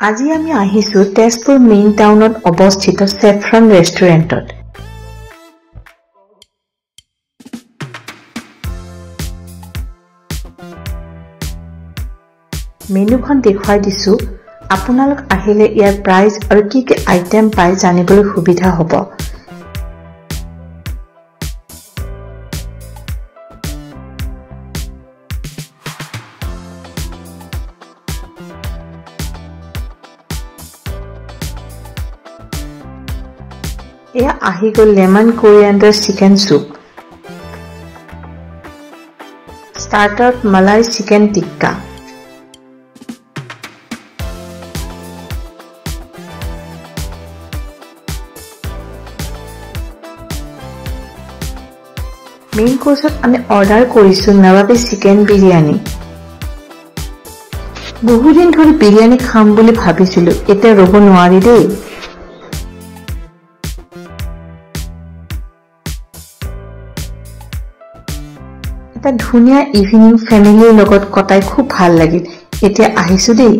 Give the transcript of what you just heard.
আজি আমি আহিছো তেজপুৰ মেইন টাউনত অৱস্থিত সেফ্ৰন ৰেষ্টুৰেণ্টত। মেনুখন দেখুৱাই দিছো। আপোনালোক আহিলে ইয়াৰ প্ৰাইস আৰু কি কি আইটেম পায় জানিবলৈ সুবিধা হ'ব। এয়া আহি গ'ল লেমন কোৰিয়াণ্ডাৰ চিকেন চুপ, ষ্টাৰ্টাৰত মালাই চিকেন টিক্কা, মেইন কোৰ্সত আমি অৰ্ডাৰ কৰিছো নৱাবী চিকেন বিৰিয়ানী। বহুদিন ধৰি বিৰিয়ানী খাম বুলি ভাবিছিলো, এতিয়া ৰ'ব নোৱাৰি দেই। এটা ধুনীয়া ইভিনিং ফেমিলিৰ লগত কটাই খুব ভাল লাগিল। এতিয়া আহিছো দেই।